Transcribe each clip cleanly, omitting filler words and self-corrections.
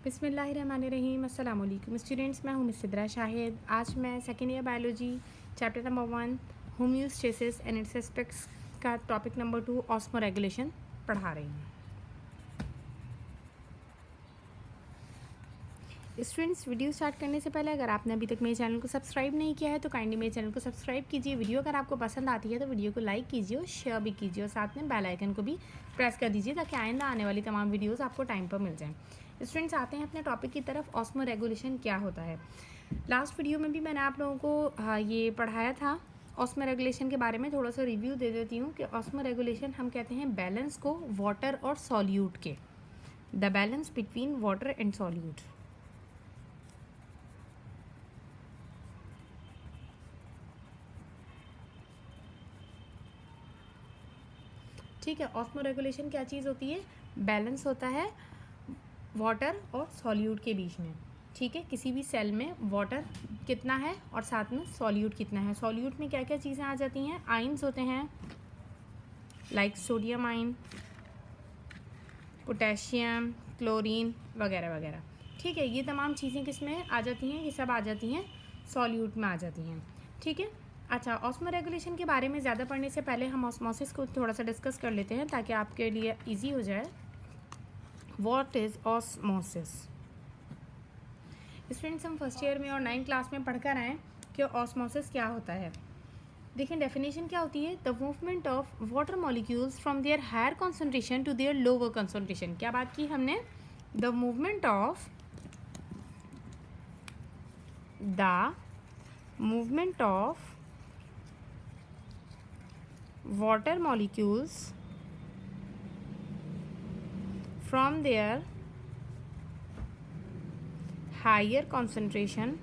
बिस्मिल्लाहिर्रहमानिर्रहीम। अस्सलाम वालेकुम स्टूडेंट्स, मैं हूँ मिस सिद्रा शाहिद। आज मैं second year biology chapter number 1 homeostasis and it's aspects का टॉपिक नंबर 2 ऑस्मो रेगुलेशन पढ़ा रही हूँ। स्टूडेंट्स, वीडियो स्टार्ट करने से पहले अगर आपने अभी तक मेरे चैनल को सब्सक्राइब नहीं किया है तो काइंडली मेरे चैनल को सब्सक्राइब कीजिए। वीडियो अगर आपको पसंद आती है तो वीडियो को लाइक कीजिए और शेयर भी कीजिए और साथ में बेल आइकन को भी प्रेस कर दीजिए ताकि आइंदा आने वाली तमाम वीडियोस आपको टाइम पर मिल जाएं। स्टूडेंट्स, आते हैं अपने टॉपिक की तरफ। ऑस्मो रेगुलेशन क्या होता है? लास्ट वीडियो में भी मैंने आप लोगों को ये पढ़ाया था। ऑस्मो रेगुलेशन के बारे में थोड़ा सा रिव्यू दे देती हूँ कि ऑस्मो रेगुलेशन हम कहते हैं बैलेंस को वाटर और सॉल्यूट के, the balance between water and solute. ठीक है, ऑस्मो रेगुलेशन क्या चीज़ होती है? बैलेंस होता है वाटर और सॉल्यूट के बीच में। ठीक है, किसी भी सेल में वाटर कितना है और साथ में सॉल्यूट कितना है। सॉल्यूट में क्या क्या चीज़ें आ जाती हैं? आइंस होते हैं लाइक सोडियम आइन, पोटेशियम, क्लोरीन वगैरह वगैरह। ठीक है, ये तमाम चीज़ें किस में आ जाती हैं? ये सब आ जाती हैं सॉल्यूट में आ जाती हैं। ठीक है, अच्छा, ऑस्मो रेगुलेशन के बारे में ज़्यादा पढ़ने से पहले हम ऑस्मोसिस को थोड़ा सा डिस्कस कर लेते हैं ताकि आपके लिए इजी हो जाए। What is osmosis? स्टूडेंट्स, हम फर्स्ट ईयर में और 9th क्लास में पढ़कर आए कि ऑस्मोसिस क्या होता है। देखिए, डेफिनेशन क्या होती है? The movement of water molecules from their higher concentration to their lower concentration. क्या बात की हमने? The movement of water molecules from their higher concentration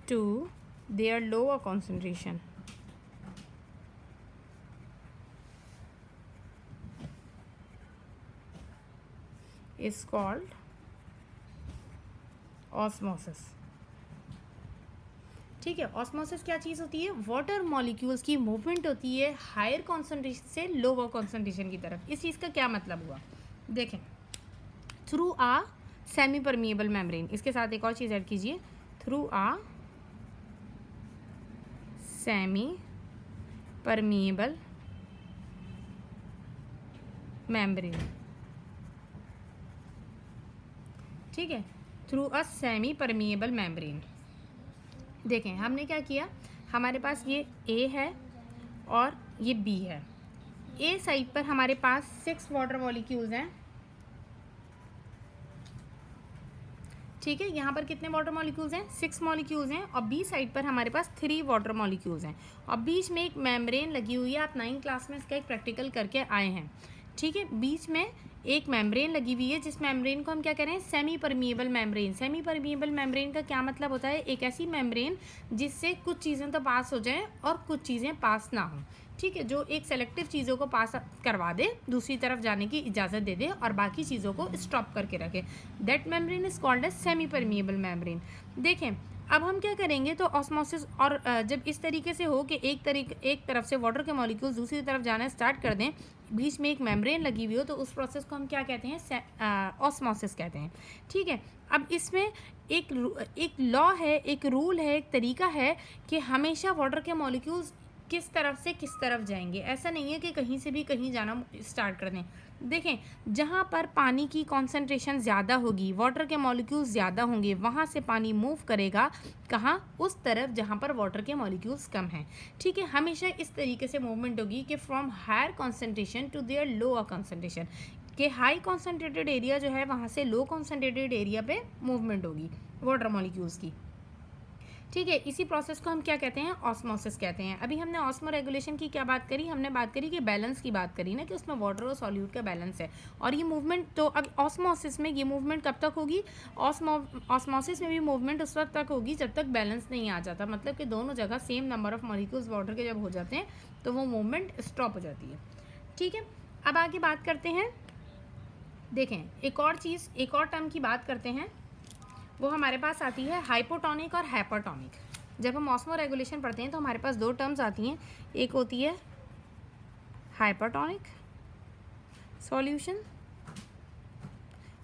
to their lower concentration is called osmosis। ठीक है, ऑस्मोसिस क्या चीज़ होती है? वाटर मॉलिक्यूल्स की मूवमेंट होती है हायर कॉन्सेंट्रेशन से लोअर कॉन्सेंट्रेशन की तरफ। इस चीज़ का क्या मतलब हुआ? देखें, थ्रू आ सेमी परमिएबल मेम्ब्रेन। इसके साथ एक और चीज़ ऐड कीजिए, थ्रू आ सेमी परमिएबल मेम्ब्रेन। ठीक है, through a semi permeable membrane. देखें, हमने क्या किया, हमारे पास ये ए है और ये बी है। ए साइड पर हमारे पास 6 वाटर मॉलिक्यूल्स हैं। ठीक है, यहाँ पर कितने वाटर मॉलिक्यूल्स हैं? 6 मॉलिक्यूल्स हैं। और बी साइड पर हमारे पास 3 वाटर मॉलिक्यूल्स हैं और बीच में एक मेम्ब्रेन लगी हुई है। आप 9th क्लास में इसका एक प्रैक्टिकल करके आए हैं। ठीक है, बीच में एक मेम्ब्रेन लगी हुई है जिस मेम्ब्रेन को हम क्या कह रहे हैं? Semi permeable membrane. Semi permeable membrane का क्या मतलब होता है? एक ऐसी मेम्ब्रेन जिससे कुछ चीज़ें तो पास हो जाएं और कुछ चीज़ें पास ना हों। ठीक है, जो एक सेलेक्टिव चीज़ों को पास करवा दे, दूसरी तरफ जाने की इजाज़त दे दे और बाकी चीज़ों को स्टॉप करके रखे। That membrane is called as semi permeable membrane. देखें, अब हम क्या करेंगे तो ऑस्मोसिस, और जब इस तरीके से हो कि एक तरफ से वाटर के मॉलिक्यूल्स दूसरी तरफ जाना स्टार्ट कर दें, बीच में एक मेम्ब्रेन लगी हुई हो, तो उस प्रोसेस को हम क्या कहते हैं? ऑस्मोसिस कहते हैं। ठीक है, अब इसमें एक लॉ है, एक रूल है, एक तरीका है कि हमेशा वाटर के मॉलिक्यूल्स किस तरफ से किस तरफ जाएंगे। ऐसा नहीं है कि कहीं से भी कहीं जाना स्टार्ट कर दें। देखें, जहाँ पर पानी की कॉन्सेंट्रेशन ज़्यादा होगी, वाटर के मॉलिक्यूल्स ज़्यादा होंगे, वहाँ से पानी मूव करेगा कहाँ? उस तरफ जहाँ पर वाटर के मॉलिक्यूल्स कम हैं। ठीक है, हमेशा इस तरीके से मूवमेंट होगी कि from higher concentration to their lower concentration, कि हाई कॉन्सेंट्रेटेड एरिया जो है वहाँ से लो कॉन्सेंट्रेटेड एरिया पे मूवमेंट होगी वाटर मॉलिक्यूल्स की। ठीक है, इसी प्रोसेस को हम क्या कहते हैं? ऑस्मोसिस कहते हैं। अभी हमने ऑस्मो रेगुलेशन की क्या बात करी? हमने बात करी कि बैलेंस की बात करी ना, कि उसमें वाटर और सॉल्यूट का बैलेंस है। और ये मूवमेंट, तो अब ऑस्मोसिस में ये मूवमेंट कब तक होगी? ऑस्मोसिस में भी मूवमेंट उस वक्त तक होगी जब तक बैलेंस नहीं आ जाता। मतलब कि दोनों जगह same number of molecules water के जब हो जाते हैं तो वो मूवमेंट स्टॉप हो जाती है। ठीक है, अब आगे बात करते हैं। देखें, एक और टर्म की बात करते हैं, वो हमारे पास आती है हाइपोटोनिक और हाइपरटोनिक। जब हम ऑस्मो रेगुलेशन पढ़ते हैं तो हमारे पास 2 टर्म्स आती हैं, एक होती है हाइपरटोनिक, सॉल्यूशन,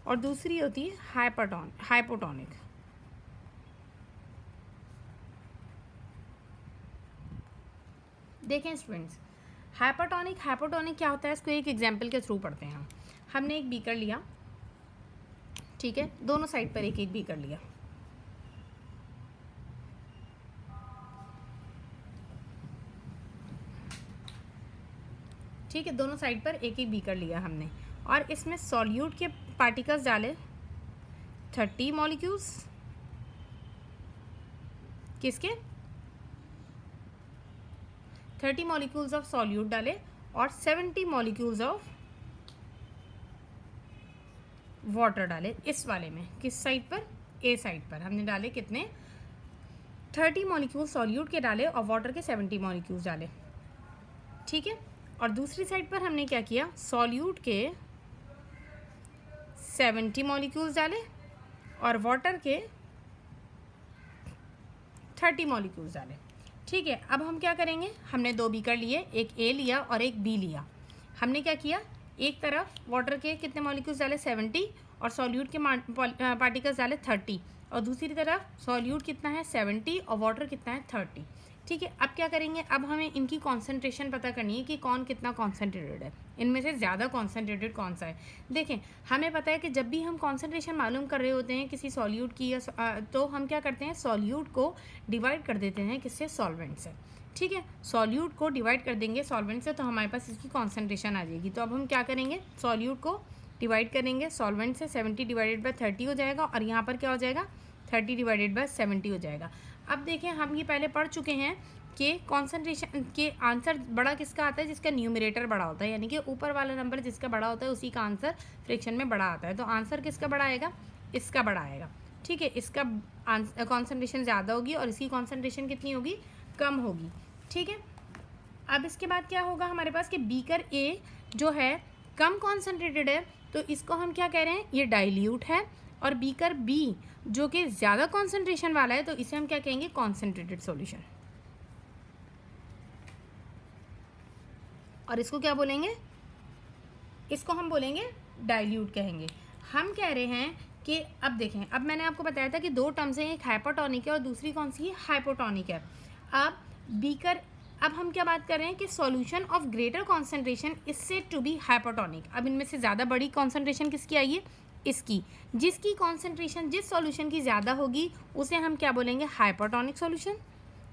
और दूसरी होती है हाइपोटोनिक। देखें स्टूडेंट्स, हाइपोटोनिक क्या होता है, इसको एक एग्जांपल के थ्रू पढ़ते हैं। हमने एक बीकर लिया, ठीक है, दोनों साइड पर एक एक बीकर लिया, ठीक है, दोनों साइड पर एक एक बीकर लिया हमने, और इसमें सॉल्यूट के पार्टिकल्स डाले 30 मॉलिक्यूल्स, किसके 30 मॉलिक्यूल्स ऑफ सॉल्यूट डाले, और 70 मॉलिक्यूल्स ऑफ वाटर डाले। इस वाले में किस साइड पर, ए साइड पर हमने डाले कितने, 30 मॉलिक्यूल सॉल्यूट के डाले और वाटर के 70 मॉलिक्यूल्स डाले, ठीक है। और दूसरी साइड पर हमने क्या किया, सॉल्यूट के 70 मॉलिक्यूल्स डाले और वाटर के 30 मॉलिक्यूल्स डाले, ठीक है। अब हम क्या करेंगे, हमने दो बीकर लिए, एक ए लिया और एक बी लिया। हमने क्या किया, एक तरफ वाटर के कितने मॉलिक्यूल्स डाले 70 और सॉल्यूट के पार्टिकल्स डाले 30, और दूसरी तरफ सॉल्यूट कितना है 70 और वाटर कितना है 30, ठीक है। अब क्या करेंगे, अब हमें इनकी कॉन्सेंट्रेशन पता करनी है कि कौन कितना कॉन्सेंट्रेटेड है, इनमें से ज़्यादा कॉन्सेंट्रेटेड कौन सा है। देखें, हमें पता है कि जब भी हम कॉन्सेंट्रेशन मालूम कर रहे होते हैं किसी सॉल्यूट की तो हम क्या करते हैं, सॉल्यूट को डिवाइड कर देते हैं किससे, सॉल्वेंट से, ठीक है। सॉल्यूट को डिवाइड कर देंगे सॉल्वेंट से तो हमारे पास इसकी कॉन्सेंट्रेशन आ जाएगी। तो अब हम क्या करेंगे, सॉल्यूट को डिवाइड करेंगे सॉल्वेंट से, 70 डिवाइडेड बाय 30 हो जाएगा, और यहाँ पर क्या हो जाएगा, 30 डिवाइडेड बाय 70 हो जाएगा। अब देखें, हम ये पहले पढ़ चुके हैं कि कॉन्सेंट्रेशन के आंसर बड़ा किसका आता है, जिसका न्यूमरेटर बड़ा होता है, यानी कि ऊपर वाला नंबर जिसका बड़ा होता है उसी का आंसर फ्रैक्शन में बड़ा आता है। तो आंसर किसका बड़ा आएगा, इसका बड़ा आएगा, ठीक है। इसका कॉन्सेंट्रेशन ज़्यादा होगी और इसकी कॉन्सेंट्रेशन कितनी होगी, कम होगी, ठीक है। अब इसके बाद क्या होगा हमारे पास कि बीकर ए जो है कम कॉन्सेंट्रेटेड है, तो इसको हम क्या कह रहे हैं, ये डाइल्यूट है, और बीकर बी जो कि ज़्यादा कॉन्सेंट्रेशन वाला है तो इसे हम क्या कहेंगे, कॉन्सेंट्रेटेड सॉल्यूशन, और इसको क्या बोलेंगे, इसको हम बोलेंगे डाइल्यूट कहेंगे। हम कह रहे हैं कि अब देखें, अब मैंने आपको बताया था कि दो टर्म्स हैं, एक हाइपोटोनिक है और दूसरी कौन सी है, हाइपोटोनिक है। अब बीकर, अब हम क्या बात कर रहे हैं कि solution of greater concentration is said to be hypotonic. अब इनमें से ज़्यादा बड़ी कॉन्सेंट्रेशन किसकी आई है, इसकी, जिसकी कॉन्सेंट्रेशन जिस सॉल्यूशन की ज़्यादा होगी उसे हम क्या बोलेंगे, हाइपोटोनिक सॉल्यूशन।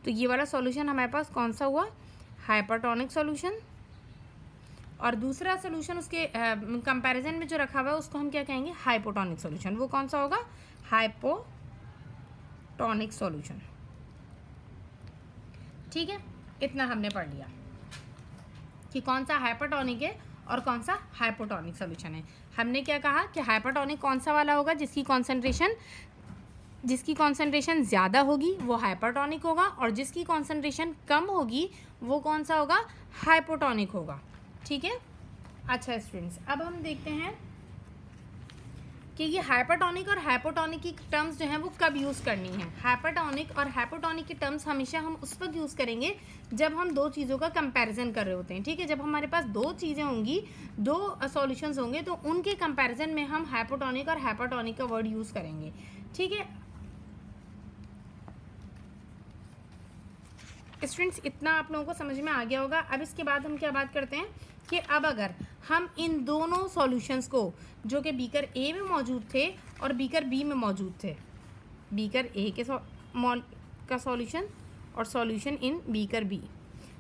तो ये वाला सॉल्यूशन हमारे पास कौन सा हुआ, हाइपोटोनिक सॉल्यूशन, और दूसरा सॉल्यूशन उसके कंपैरिजन में जो रखा हुआ है उसको हम क्या कहेंगे, हाइपोटोनिक सॉल्यूशन। वो कौन सा होगा, हाइपोटोनिक सॉल्यूशन, ठीक है। इतना हमने पढ़ लिया कि कौन सा हाइपोटोनिक है और कौन सा हाइपोटोनिक सॉल्यूशन है। हमने क्या कहा कि हाइपोटोनिक कौन सा वाला होगा, जिसकी कॉन्सेंट्रेशन ज़्यादा होगी वो हाइपोटोनिक होगा, और जिसकी कॉन्सेंट्रेशन कम होगी वो कौन सा होगा, हाइपोटोनिक होगा, ठीक है। अच्छा स्टूडेंट्स, अब हम देखते हैं कि ये हाइपोटोनिक और हाइपोटोनिक की टर्म्स जो हैं वो कब यूज़ करनी है। हाइपोटोनिक और हाइपोटोनिक की टर्म्स हमेशा हम उस वक्त यूज़ करेंगे जब हम दो चीज़ों का कंपैरिजन कर रहे होते हैं, ठीक है। जब हमारे पास दो चीज़ें होंगी, दो सॉल्यूशंस होंगे, तो उनके कंपैरिजन में हम हाइपोटोनिक और हाइपोटोनिक का वर्ड यूज़ करेंगे, ठीक है। स्टूडेंट्स, इतना आप लोगों को समझ में आ गया होगा। अब इसके बाद हम क्या बात करते हैं कि अब अगर हम इन दोनों सॉल्यूशंस को जो कि बीकर ए में मौजूद थे और बीकर बी में मौजूद थे, बीकर ए के का सॉल्यूशन और सॉल्यूशन इन बीकर बी,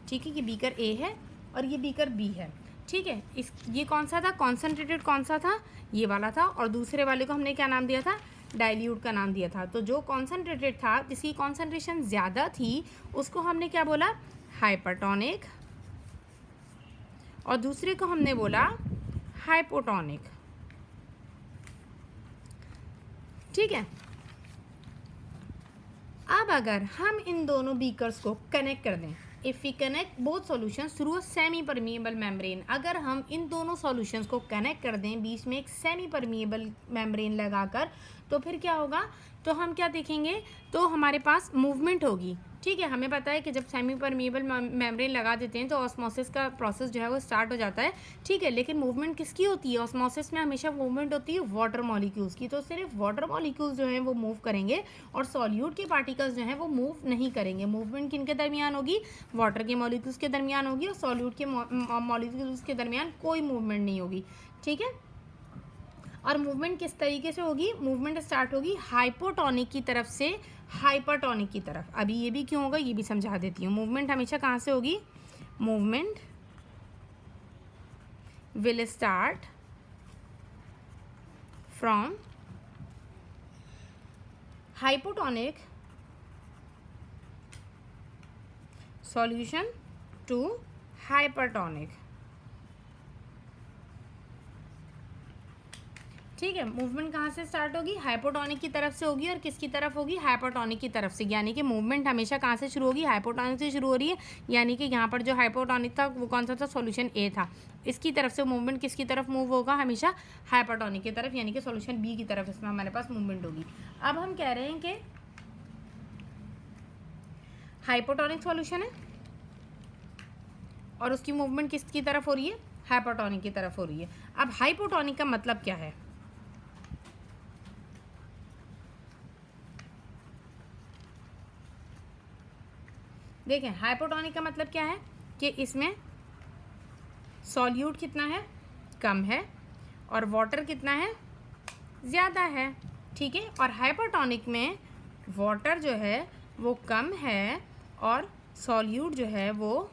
ठीक है, कि बीकर ए है और ये बीकर बी है, ठीक है। ये कौन सा था, कॉन्सेंट्रेटेड कौन सा था, ये वाला था, और दूसरे वाले को हमने क्या नाम दिया था, डाइल्यूट का नाम दिया था। तो जो कॉन्सेंट्रेटेड था, जिसकी कॉन्सेंट्रेशन ज़्यादा थी, उसको हमने क्या बोला, हाइपरटोनिक, और दूसरे को हमने बोला हाइपोटोनिक, ठीक है। अब अगर हम इन दोनों बीकर्स को कनेक्ट कर दें, if we connect both solutions through a semi permeable membrane, अगर हम इन दोनों सॉल्यूशंस को कनेक्ट कर दें बीच में एक सेमी परमिएबल मेम्ब्रेन लगाकर, तो फिर क्या होगा, तो हम क्या देखेंगे, तो हमारे पास मूवमेंट होगी, ठीक है, हमें पता है कि जब सेमी परमिएबल मेम्ब्रेन लगा देते हैं तो ऑस्मोसिस का प्रोसेस जो है वो स्टार्ट हो जाता है। ठीक है, लेकिन मूवमेंट किसकी होती है? ऑस्मोसिस में हमेशा मूवमेंट होती है वाटर मॉलिक्यूल्स की। तो सिर्फ वाटर मॉलिक्यूल्स जो हैं वो मूव करेंगे और सॉल्यूट के पार्टिकल्स जो हैं वो मूव नहीं करेंगे। मूवमेंट किनके दरमियान होगी? वाटर के मॉलिक्यूल्स के दरमियान होगी, और सॉल्यूट के मॉलिक्यूल्स के दरमियान कोई मूवमेंट नहीं होगी। ठीक है, और मूवमेंट किस तरीके से होगी? मूवमेंट स्टार्ट होगी हाइपोटोनिक की तरफ से हाइपरटोनिक की तरफ। अभी ये भी क्यों होगा ये भी समझा देती हूँ। मूवमेंट हमेशा कहाँ से होगी? Movement will start from hypotonic solution to hypertonic. ठीक है, मूवमेंट कहाँ से स्टार्ट होगी? हाइपोटोनिक की तरफ से होगी, और किसकी तरफ होगी? हाइपरटोनिक की तरफ से। यानी कि मूवमेंट हमेशा कहाँ से शुरू होगी? हाइपोटोनिक से शुरू हो रही है। यानी कि यहाँ पर जो हाइपोटोनिक था वो कौन सा था? सॉल्यूशन ए था। इसकी तरफ से मूवमेंट किसकी तरफ मूव होगा? हमेशा हाइपरटोनिक की तरफ, यानी कि सॉल्यूशन बी की तरफ इसमें हमारे पास मूवमेंट होगी। अब हम कह रहे हैं कि हाइपोटोनिक सॉल्यूशन है और उसकी मूवमेंट किसकी तरफ हो रही है? हाइपरटोनिक की तरफ हो रही है। अब हाइपोटोनिक का मतलब क्या है? देखें, हाइपोटोनिक का मतलब क्या है कि इसमें सॉल्यूट कितना है? कम है, और वाटर कितना है? ज़्यादा है। ठीक है, और हाइपरटोनिक में वाटर जो है वो कम है और सॉल्यूट जो है वो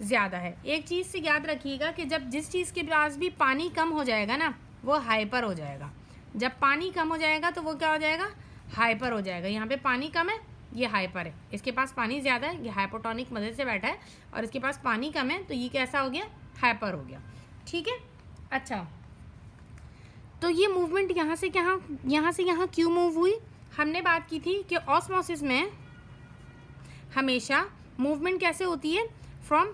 ज़्यादा है। एक चीज़ से याद रखिएगा कि जब जिस चीज़ के पास भी पानी कम हो जाएगा ना वो हाइपर हो जाएगा। जब पानी कम हो जाएगा तो वो क्या हो जाएगा? हाइपर हो जाएगा। यहाँ पे पानी कम है, ये हाइपर है। इसके पास पानी ज़्यादा है, ये हाइपोटोनिक मदद से बैठा है, और इसके पास पानी कम है तो ये कैसा हो गया? हाइपर हो गया। ठीक है, अच्छा, तो ये मूवमेंट यहाँ से यहाँ क्यों मूव हुई? हमने बात की थी कि ऑस्मोसिस में हमेशा मूवमेंट कैसे होती है? From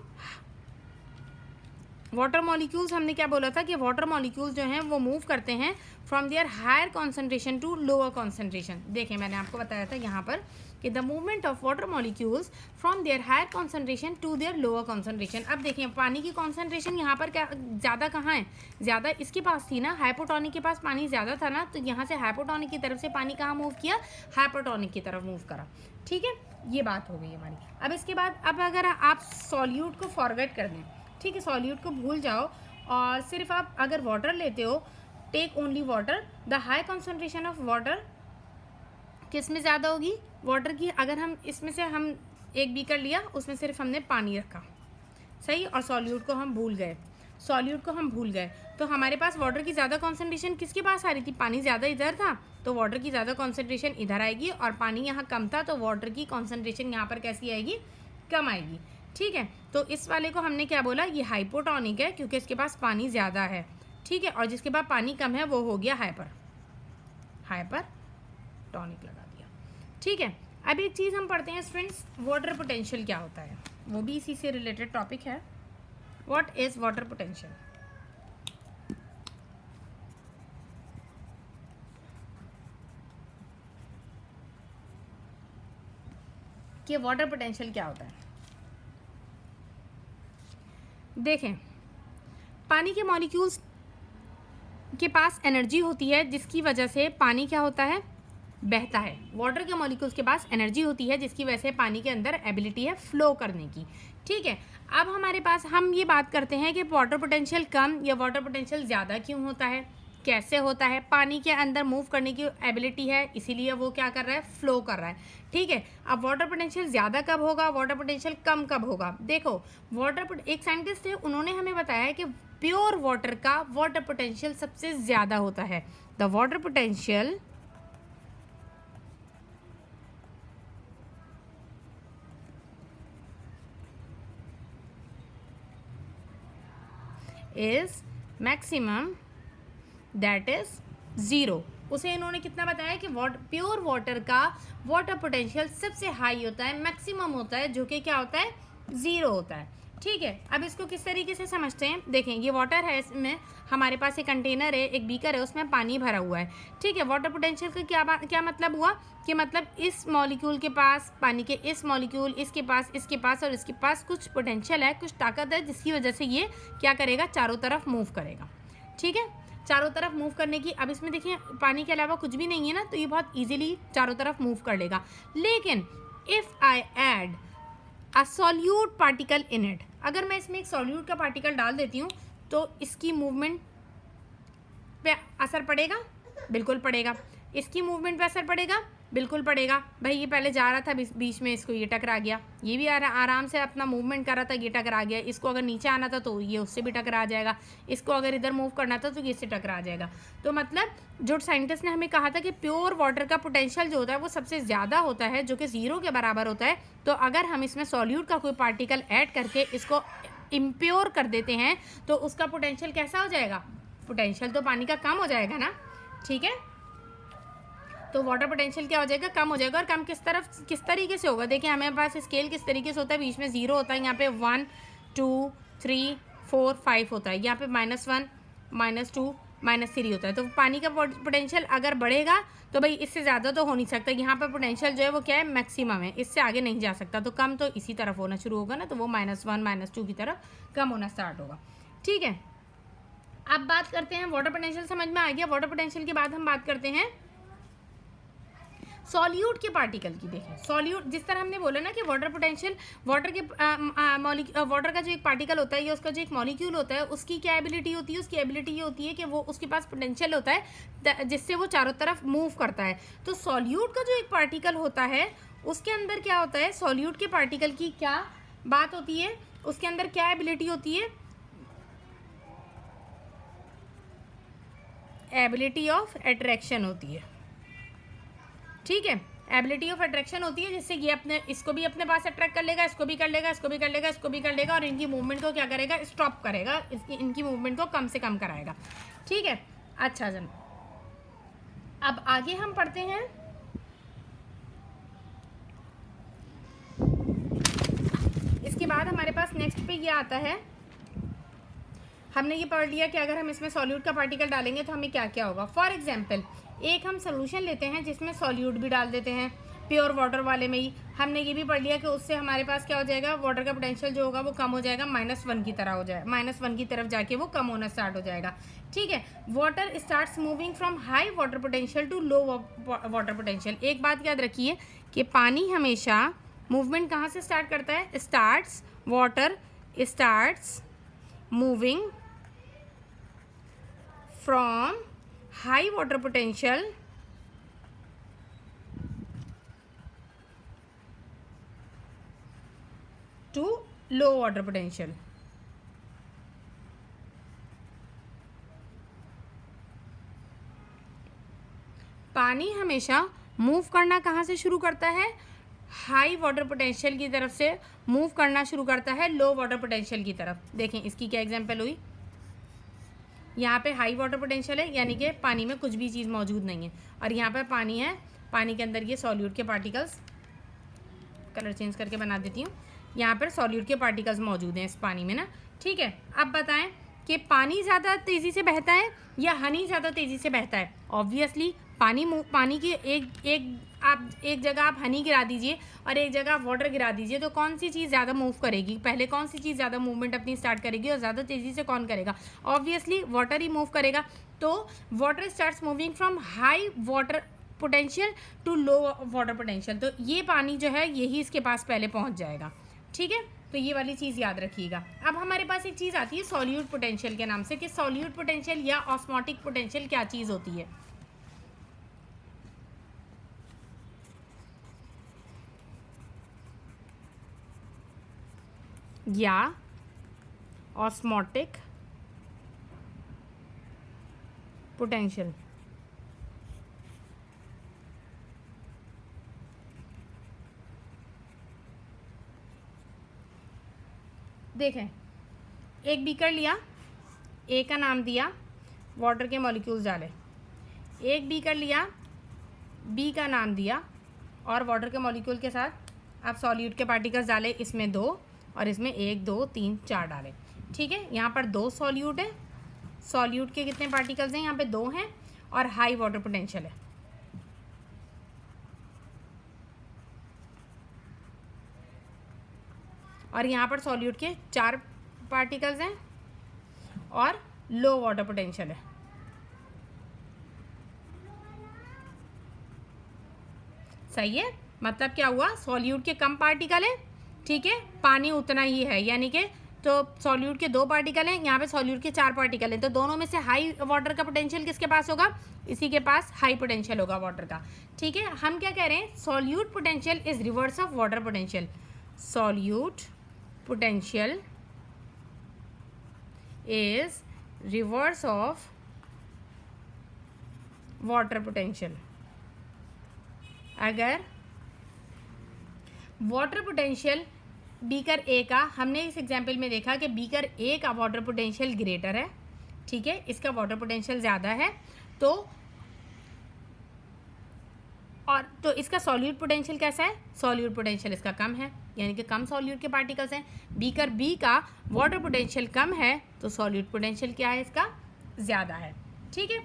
water molecules. हमने क्या बोला था कि वाटर मॉलिक्यूल्स जो हैं वो मूव करते हैं from their higher concentration to lower concentration. देखें, मैंने आपको बताया था यहाँ पर कि the movement of water molecules from their higher concentration to their lower concentration. अब देखें, पानी की कॉन्सेंट्रेशन यहाँ पर क्या ज़्यादा कहाँ है? ज़्यादा इसके पास थी ना, हाइपोटोनिक के पास पानी ज़्यादा था ना, तो यहाँ से हाइपोटोनिक की तरफ से पानी कहाँ मूव किया? हाइपरटोनिक की तरफ मूव करा। ठीक है, ये बात हो गई हमारी। अब इसके बाद अब अगर आप सॉल्यूट को फॉरगेट कर दें, ठीक है, सॉल्यूट को भूल जाओ और सिर्फ आप अगर वाटर लेते हो, take only water, the high concentration of water किस में ज़्यादा होगी? वाटर की। अगर हम इसमें से हम एक बीकर लिया, उसमें सिर्फ हमने पानी रखा, सही, और सॉल्यूट को हम भूल गए, तो हमारे पास वाटर की ज़्यादा कॉन्सेंट्रेशन किसके पास आ रही थी? पानी ज़्यादा इधर था तो वाटर की ज़्यादा कॉन्सेंट्रेशन इधर आएगी, और पानी यहाँ कम था तो वाटर की कॉन्सेंट्रेशन यहाँ पर कैसी आएगी? कम आएगी। ठीक है, तो इस वाले को हमने क्या बोला? ये हाइपोटोनिक है क्योंकि इसके पास पानी ज़्यादा है। ठीक है, और जिसके पास पानी कम है वो हो गया हाइपरटोनिक लगा दिया। ठीक है, अब एक चीज़ हम पढ़ते हैं स्टूडेंट्स, वाटर पोटेंशियल क्या होता है? वो भी इसी से रिलेटेड टॉपिक है। What is water potential? कि वाटर पोटेंशियल क्या होता है? देखें, पानी के मॉलिक्यूल्स के पास एनर्जी होती है जिसकी वजह से पानी क्या होता है? बहता है। वाटर के मॉलिक्यूल्स के पास एनर्जी होती है जिसकी वजह से पानी के अंदर एबिलिटी है फ्लो करने की। ठीक है, अब हमारे पास हम ये बात करते हैं कि वाटर पोटेंशियल कम या वाटर पोटेंशियल ज़्यादा क्यों होता है, कैसे होता है? पानी के अंदर मूव करने की एबिलिटी है, इसीलिए वो क्या कर रहा है? फ्लो कर रहा है। ठीक है, अब वाटर पोटेंशियल ज़्यादा कब होगा, वाटर पोटेंशियल कम कब होगा? देखो, एक साइंटिस्ट थे, उन्होंने हमें बताया कि प्योर वाटर का वाटर पोटेंशियल सबसे ज़्यादा होता है। The water potential is maximum that is 0। उसे इन्होंने कितना बताया कि प्योर वाटर का वाटर पोटेंशियल सबसे हाई होता है, मैक्सिमम होता है, जो कि क्या होता है? 0 होता है। ठीक है, अब इसको किस तरीके से समझते हैं, देखें ये वाटर है, इसमें हमारे पास एक कंटेनर है, एक बीकर है, उसमें पानी भरा हुआ है। ठीक है, वाटर पोटेंशियल का क्या मतलब हुआ कि मतलब इस मॉलिक्यूल के पास, पानी के इस मॉलिक्यूल, इसके पास और इसके पास कुछ पोटेंशियल है, कुछ ताकत है, जिसकी वजह से ये क्या करेगा, चारों तरफ मूव करेगा। ठीक है, चारों तरफ मूव करने की, अब इसमें देखिए पानी के अलावा कुछ भी नहीं है ना, तो ये बहुत ईजिली चारों तरफ मूव कर लेगा। लेकिन if I add a solute particle in it, अगर मैं इसमें एक सॉल्यूट का पार्टिकल डाल देती हूँ तो इसकी मूवमेंट पे असर पड़ेगा, बिल्कुल पड़ेगा। इसकी मूवमेंट पे असर पड़ेगा, बिल्कुल पड़ेगा। भाई ये पहले जा रहा था बीच में, इसको ये टकरा गया, ये भी आराम से अपना मूवमेंट कर रहा था, ये टकरा गया। इसको अगर नीचे आना था तो ये उससे भी टकरा जाएगा, इसको अगर इधर मूव करना था तो ये इससे टकरा जाएगा। तो मतलब जो साइंटिस्ट ने हमें कहा था कि प्योर वाटर का पोटेंशियल जो होता है वो सबसे ज़्यादा होता है, जो कि 0 के बराबर होता है। तो अगर हम इसमें सॉल्यूट का कोई पार्टिकल ऐड करके इसको इम्प्योर कर देते हैं तो उसका पोटेंशियल कैसा हो जाएगा, पोटेंशियल तो पानी का कम हो जाएगा ना। ठीक है, तो वाटर पोटेंशियल क्या हो जाएगा, कम हो जाएगा। और कम किस तरीके से होगा, देखिए हमारे पास स्केल किस तरीके से होता है, बीच में 0 होता है, यहाँ पे 1 2 3 4 5 होता है, यहाँ पे -1 -2 -3 होता है। तो पानी का पोटेंशियल अगर बढ़ेगा तो भाई इससे ज़्यादा तो हो नहीं सकता, यहाँ पर पोटेंशियल जो है वो क्या है, मैक्सिमम है, इससे आगे नहीं जा सकता। तो कम तो इसी तरफ होना शुरू होगा ना, तो वो -1 -2 की तरफ कम होना स्टार्ट होगा। ठीक है, अब बात करते हैं, वाटर पोटेंशियल समझ में आ गया। वाटर पोटेंशियल के बाद हम बात करते हैं सॉल्यूट के पार्टिकल की। देखें सॉल्यूट, जिस तरह हमने बोला ना कि वाटर पोटेंशियल, वाटर का जो एक पार्टिकल होता है या उसका जो एक मॉलिक्यूल होता है, उसकी क्या एबिलिटी होती है, उसकी एबिलिटी ये होती है कि वो उसके पास पोटेंशियल होता है जिससे वो चारों तरफ मूव करता है। तो सॉल्यूट का जो एक पार्टिकल होता है उसके अंदर क्या होता है, सॉल्यूट के पार्टिकल की क्या बात होती है, उसके अंदर क्या एबिलिटी होती है, एबिलिटी ऑफ अट्रैक्शन होती है। ठीक है, एबिलिटी ऑफ अट्रैक्शन होती है, जिससे ये इसको भी अपने पास अट्रैक्ट कर लेगा, इसको भी कर लेगा, इसको भी कर लेगा, इसको भी कर लेगा, और इनकी मूवमेंट को क्या करेगा, स्टॉप करेगा, इनकी मूवमेंट को कम से कम कराएगा। ठीक है, अच्छा जन, अब आगे हम पढ़ते हैं इसके बाद हमारे पास नेक्स्ट पे ये आता है, हमने ये पढ़ लिया कि अगर हम इसमें सॉल्यूट का पार्टिकल डालेंगे तो हमें क्या क्या होगा। फॉर एग्जाम्पल एक हम सोल्यूशन लेते हैं जिसमें सॉल्यूट भी डाल देते हैं, प्योर वाटर वाले में ही हमने ये भी पढ़ लिया कि उससे हमारे पास क्या हो जाएगा, वाटर का पोटेंशियल जो होगा वो कम हो जाएगा, -1 की तरह हो जाएगा, -1 की तरफ जाके वो कम होना स्टार्ट हो जाएगा। ठीक है, water starts moving from high water potential to low water potential. एक बात याद रखिए कि पानी हमेशा मूवमेंट कहाँ से स्टार्ट करता है, water starts moving from high water potential to low water potential। पानी हमेशा मूव करना कहाँ से शुरू करता है, हाई वाटर पोटेंशियल की तरफ से मूव करना शुरू करता है लो वाटर पोटेंशियल की तरफ। देखें इसकी क्या एग्जांपल हुई, यहाँ पे हाई वाटर पोटेंशियल है, यानी कि पानी में कुछ भी चीज़ मौजूद नहीं है, और यहाँ पे पानी है, पानी के अंदर ये सॉल्यूट के पार्टिकल्स, कलर चेंज करके बना देती हूँ, यहाँ पर सॉल्यूट के पार्टिकल्स मौजूद हैं इस पानी में ना। ठीक है, अब बताएं कि पानी ज़्यादा तेज़ी से बहता है या हनी ज़्यादा तेज़ी से बहता है। ऑब्वियसली पानी की एक जगह आप हनी गिरा दीजिए और एक जगह आप वाटर गिरा दीजिए, तो कौन सी चीज़ ज़्यादा मूव करेगी, पहले कौन सी चीज़ ज़्यादा मूवमेंट अपनी स्टार्ट करेगी और ज़्यादा तेज़ी से कौन करेगा, ऑब्वियसली वाटर ही मूव करेगा। तो water starts moving from high water potential to low water potential, तो ये पानी जो है यही इसके पास पहले पहुँच जाएगा। ठीक है, तो ये वाली चीज़ याद रखिएगा। अब हमारे पास एक चीज़ आती है सॉल्यूट पोटेंशियल के नाम से, कि सॉल्यूट पोटेंशियल या ऑस्मोटिक पोटेंशियल क्या चीज़ होती है। या ऑस्मोटिक पोटेंशियल, देखें एक बीकर लिया, ए का नाम दिया, वाटर के मॉलिक्यूल्स डाले, एक बीकर लिया, बी का नाम दिया और वाटर के मॉलिक्यूल के साथ आप सॉल्यूट के पार्टिकल्स डाले, इसमें 2, और इसमें 1 2 3 4 डालें। ठीक है, यहाँ पर 2 सॉल्यूट है, सॉल्यूट के कितने पार्टिकल्स हैं, यहाँ पे 2 हैं और हाई वाटर पोटेंशियल है। और यहाँ पर सॉल्यूट के 4 पार्टिकल्स हैं और लो वाटर पोटेंशियल है। सही है, मतलब क्या हुआ, सॉल्यूट के कम पार्टिकल है, ठीक है, पानी उतना ही है, यानी कि तो सॉल्यूट के 2 पार्टिकल हैं, यहाँ पे सॉल्यूट के 4 पार्टिकल हैं, तो दोनों में से हाई वाटर का पोटेंशियल किसके पास होगा, इसी के पास हाई पोटेंशियल होगा वाटर का। ठीक है, हम क्या कह रहे हैं, solute potential is reverse of water potential. Solute potential is reverse of water potential. अगर वाटर पोटेंशियल बीकर ए का, हमने इस एग्जाम्पल में देखा कि बीकर ए का वाटर पोटेंशियल ग्रेटर है, ठीक है, इसका वाटर पोटेंशियल ज़्यादा है, तो इसका सॉल्यूट पोटेंशियल कैसा है, सॉल्यूट पोटेंशियल इसका कम है, यानी कि कम सॉल्यूट के पार्टिकल्स हैं। बीकर बी का वाटर पोटेंशियल कम है, तो सॉल्यूट पोटेंशियल क्या है, इसका ज़्यादा है। ठीक है,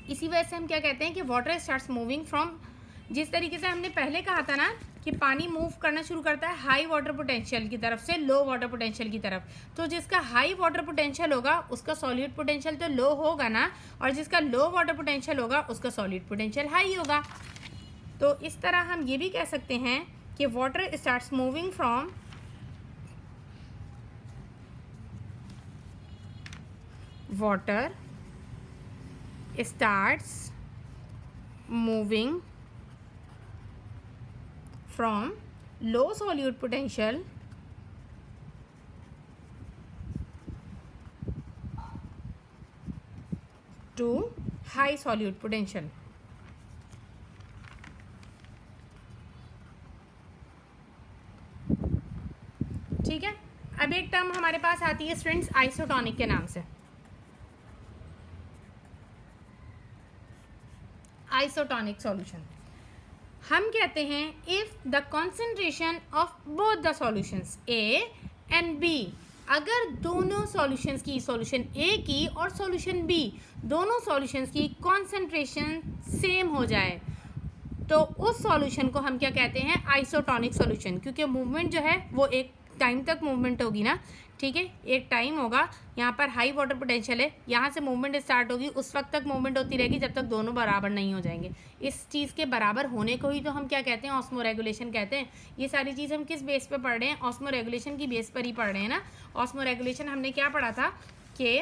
इसी वजह से हम क्या कहते हैं कि वाटर स्टार्ट्स मूविंग फ्रॉम, जिस तरीके से हमने पहले कहा था ना कि पानी मूव करना शुरू करता है हाई वाटर पोटेंशियल की तरफ से लो वाटर पोटेंशियल की तरफ, तो जिसका हाई वाटर पोटेंशियल होगा उसका सॉल्यूट पोटेंशियल तो लो होगा ना, और जिसका लो वाटर पोटेंशियल होगा उसका सॉल्यूट पोटेंशियल हाई होगा। तो इस तरह हम ये भी कह सकते हैं कि water starts moving from water starts moving from low solute potential to high solute potential। ठीक है, अब एक टर्म हमारे पास आती है स्टूडेंट्स आइसोटोनिक के नाम से। आइसोटोनिक सॉल्यूशन, हम कहते हैं if the concentration of both the solutions A and B, अगर दोनों सॉल्यूशंस की, सॉल्यूशन ए की और सॉल्यूशन बी, दोनों सॉल्यूशंस की कॉन्सेंट्रेशन सेम हो जाए, तो उस सॉल्यूशन को हम क्या कहते हैं, आइसोटोनिक सॉल्यूशन। क्योंकि मूवमेंट जो है वो एक टाइम तक मूवमेंट होगी ना, ठीक है, एक टाइम होगा, यहाँ पर हाई वाटर पोटेंशियल है, यहाँ से मूवमेंट स्टार्ट होगी, उस वक्त तक मूवमेंट होती रहेगी जब तक दोनों बराबर नहीं हो जाएंगे। इस चीज़ के बराबर होने को ही तो हम क्या कहते हैं, ऑस्मो रेगुलेशन कहते हैं। ये सारी चीज़ हम किस बेस पे पढ़ रहे हैं, ऑस्मो रेगुलेशन की बेस पर ही पढ़ रहे हैं ना। ऑस्मो रेगुलेशन हमने क्या पढ़ा था कि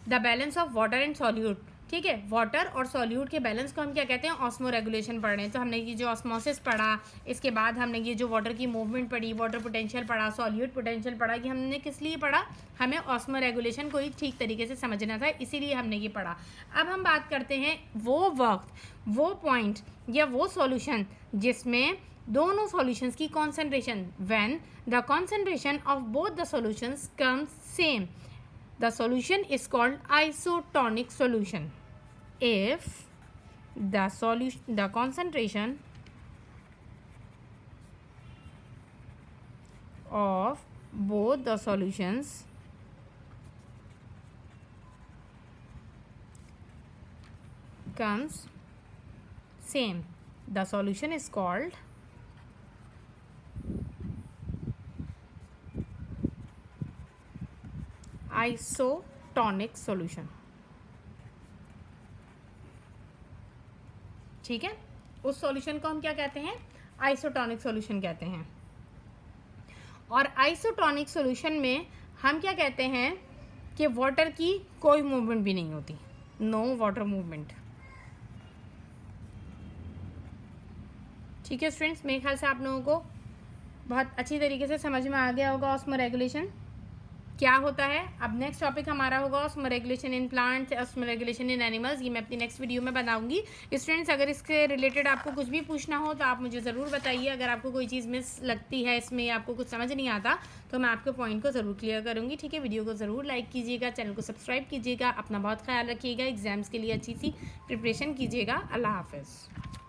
the balance of water and solute, ठीक है, वाटर और सॉल्यूट के बैलेंस को हम क्या कहते हैं, ऑस्मो रेगुलेशन पढ़ रहे हैं। तो हमने ये जो ऑस्मोसिस पढ़ा, इसके बाद हमने ये जो वाटर की मूवमेंट पढ़ी, वाटर पोटेंशियल पढ़ा, सॉल्यूट पोटेंशियल पढ़ा, कि हमने किस लिए पढ़ा, हमें ऑस्मो रेगुलेशन को ही ठीक तरीके से समझना था, इसीलिए हमने ये पढ़ा। अब हम बात करते हैं वो वक्त, वो पॉइंट या वो सॉल्यूशन जिसमें दोनों सॉल्यूशंस की concentration, when the concentration of both the solutions comes same, the solution is called isotonic solution if the concentration of both the solutions comes same, the solution is called isotonic solution. ठीक है, उस solution को हम क्या कहते हैं, isotonic solution कहते हैं। और आइसोटोनिक सॉल्यूशन में हम क्या कहते हैं कि वाटर की कोई मूवमेंट भी नहीं होती, नो वाटर मूवमेंट। ठीक है स्टूडेंट्स, मेरे ख्याल से आप लोगों को बहुत अच्छी तरीके से समझ में आ गया होगा ऑस्मो रेगुलेशन क्या होता है। अब नेक्स्ट टॉपिक हमारा होगा osmo regulation in plants, osmo regulation in animals. ये मैं अपनी नेक्स्ट वीडियो में बनाऊंगी। स्टूडेंट्स, अगर इसके रिलेटेड आपको कुछ भी पूछना हो तो आप मुझे ज़रूर बताइए। अगर आपको कोई चीज़ मिस लगती है इसमें, आपको कुछ समझ नहीं आता, तो मैं आपके पॉइंट को ज़रूर क्लियर करूँगी। ठीक है, वीडियो को ज़रूर लाइक कीजिएगा, चैनल को सब्सक्राइब कीजिएगा, अपना बहुत ख्याल रखिएगा, एग्जाम्स के लिए अच्छी सी प्रिपरेशन कीजिएगा। अल्लाह हाफिज़।